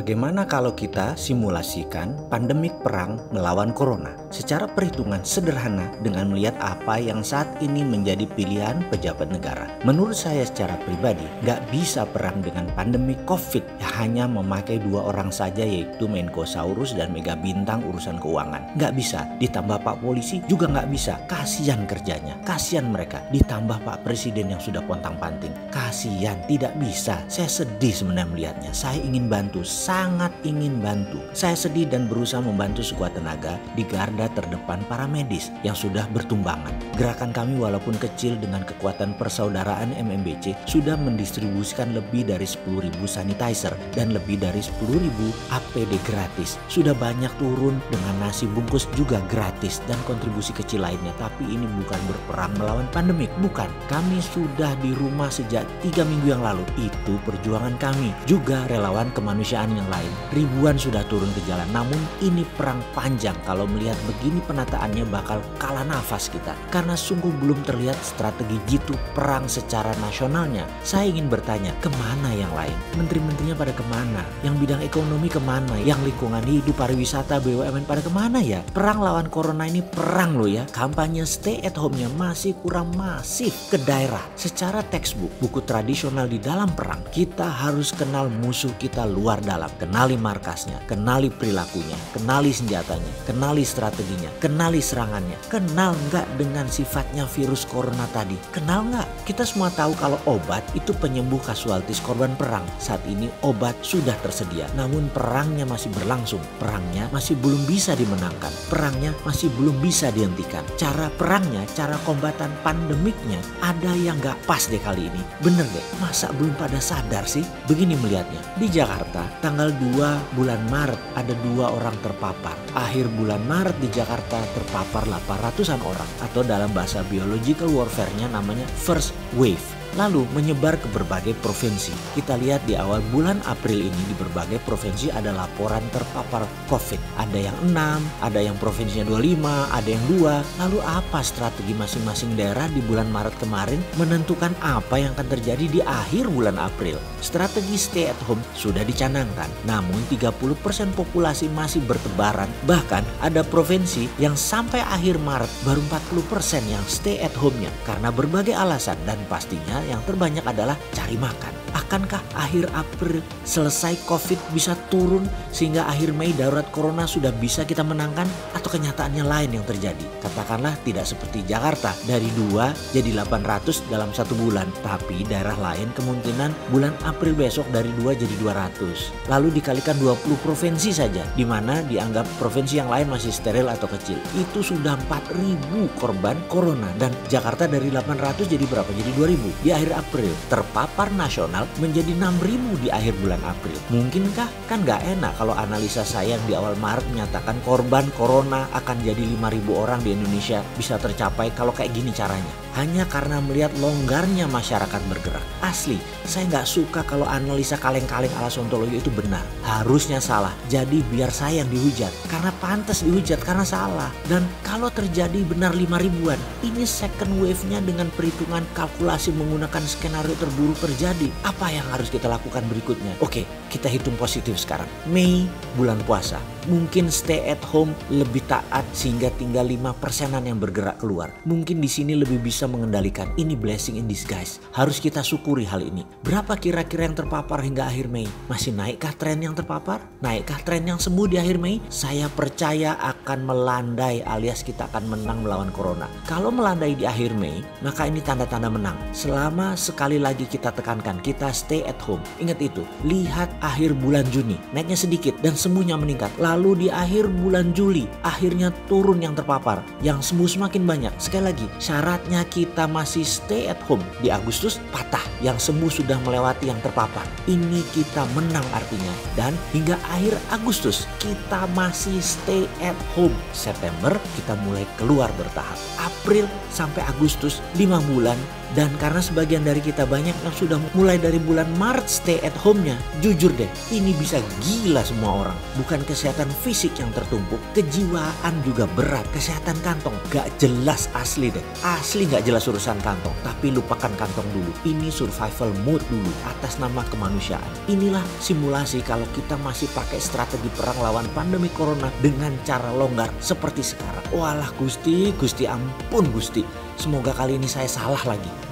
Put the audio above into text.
Bagaimana kalau kita simulasikan pandemik perang melawan corona? Secara perhitungan sederhana dengan melihat apa yang saat ini menjadi pilihan pejabat negara. Menurut saya secara pribadi, nggak bisa perang dengan pandemik COVID yang hanya memakai dua orang saja, yaitu Menko Saurus dan Mega Bintang urusan keuangan. Nggak bisa. Ditambah Pak Polisi juga nggak bisa. Kasihan kerjanya, kasihan mereka. Ditambah Pak Presiden yang sudah pontang-panting. Kasihan, tidak bisa. Saya sedih sebenarnya melihatnya. Saya ingin bantu, sangat ingin bantu. Saya sedih dan berusaha membantu sekuat tenaga di garda terdepan para medis yang sudah bertumbangan. Gerakan kami walaupun kecil dengan kekuatan persaudaraan MMBC sudah mendistribusikan lebih dari 10.000 sanitizer dan lebih dari 10.000 APD gratis. Sudah banyak turun dengan nasi bungkus juga gratis dan kontribusi kecil lainnya. Tapi ini bukan berperang melawan pandemik, bukan. Kami sudah di rumah sejak 3 minggu yang lalu. Itu perjuangan kami. Juga relawan kemanusiaan yang lain. Ribuan sudah turun ke jalan. Namun ini perang panjang. Kalau melihat begini penataannya bakal kalah nafas kita. Karena sungguh belum terlihat strategi jitu perang secara nasionalnya. Saya ingin bertanya, kemana yang lain? Menteri-menterinya pada kemana? Yang bidang ekonomi kemana? Yang lingkungan hidup, pariwisata, BUMN pada kemana ya? Perang lawan corona ini perang loh ya. Kampanye stay at home-nya masih kurang masif ke daerah. Secara textbook, buku tradisional di dalam perang, kita harus kenal musuh kita luar dalam. Kenali markasnya, kenali perilakunya, kenali senjatanya, kenali strateginya, kenali serangannya. Kenal nggak dengan sifatnya virus corona tadi? Kenal nggak? Kita semua tahu kalau obat itu penyembuh kasualtis korban perang. Saat ini obat sudah tersedia, namun perangnya masih berlangsung. Perangnya masih belum bisa dimenangkan. Perangnya masih belum bisa dihentikan. Cara perangnya, cara kombatan pandemiknya ada yang nggak pas deh kali ini. Bener deh, masa belum pada sadar sih? Begini melihatnya, di Jakarta tanggal 2 bulan Maret ada 2 orang terpapar. Akhir bulan Maret di Jakarta terpapar 800-an orang, atau dalam bahasa biological warfare-nya namanya first wave. Lalu menyebar ke berbagai provinsi. Kita lihat di awal bulan April ini di berbagai provinsi ada laporan terpapar COVID. Ada yang 6, ada yang provinsinya 25, ada yang 2. Lalu apa strategi masing-masing daerah di bulan Maret kemarin menentukan apa yang akan terjadi di akhir bulan April? Strategi stay at home sudah dicanangkan. Namun 30% populasi masih bertebaran. Bahkan ada provinsi yang sampai akhir Maret baru 40% yang stay at home-nya karena berbagai alasan, dan pastinya yang terbanyak adalah cari makan. Akankah akhir April selesai COVID bisa turun sehingga akhir Mei darurat corona sudah bisa kita menangkan? Atau kenyataannya lain yang terjadi? Katakanlah tidak seperti Jakarta, dari 2 jadi 800 dalam 1 bulan. Tapi daerah lain kemungkinan bulan April besok dari 2 jadi 200. Lalu dikalikan 20 provinsi saja, di mana dianggap provinsi yang lain masih steril atau kecil. Itu sudah 4.000 korban corona. Dan Jakarta dari 800 jadi berapa? Jadi 2.000. Di akhir April terpapar nasional menjadi 6.000 di akhir bulan April. Mungkinkah? Kan gak enak kalau analisa saya yang di awal Maret menyatakan korban corona akan jadi 5.000 orang di Indonesia bisa tercapai kalau kayak gini caranya. Hanya karena melihat longgarnya masyarakat bergerak. Asli, saya gak suka kalau analisa kaleng-kaleng ala Sontoloyo itu benar. Harusnya salah. Jadi biar saya yang dihujat. Karena pantas dihujat karena salah. Dan kalau terjadi benar 5.000-an, ini second wave-nya dengan perhitungan kalkulasi menggunakan skenario terburuk terjadi. Apa yang harus kita lakukan berikutnya? Oke, kita hitung positif sekarang. Mei, bulan puasa. Mungkin stay at home lebih taat sehingga tinggal 5%-an yang bergerak keluar. Mungkin di sini lebih bisa mengendalikan. Ini blessing in disguise. Harus kita syukuri hal ini. Berapa kira-kira yang terpapar hingga akhir Mei? Masih naikkah tren yang terpapar? Naikkah tren yang sembuh di akhir Mei? Saya percaya akan melandai alias kita akan menang melawan corona. Kalau melandai di akhir Mei, maka ini tanda-tanda menang. Selama sekali lagi kita tekankan, kita stay at home. Ingat itu, lihat akhir bulan Juni, naiknya sedikit dan sembuhnya meningkat. Lalu di akhir bulan Juli, akhirnya turun yang terpapar, yang sembuh semakin banyak. Sekali lagi, syaratnya kita masih stay at home. Di Agustus patah, yang sembuh sudah melewati yang terpapar. Ini kita menang artinya. Dan hingga akhir Agustus, kita masih stay at home. September, kita mulai keluar bertahap. April sampai Agustus, 5 bulan. Dan karena sebagian dari kita banyak yang sudah mulai dari bulan Maret stay at home-nya, jujur deh, ini bisa gila semua orang. Bukan kesehatan Bukan fisik yang tertumpuk, kejiwaan juga berat. Kesehatan kantong gak jelas asli deh. Asli gak jelas urusan kantong. Tapi lupakan kantong dulu. Ini survival mode dulu atas nama kemanusiaan. Inilah simulasi kalau kita masih pakai strategi perang lawan pandemi corona dengan cara longgar seperti sekarang. Walah Gusti, Gusti ampun Gusti. Semoga kali ini saya salah lagi.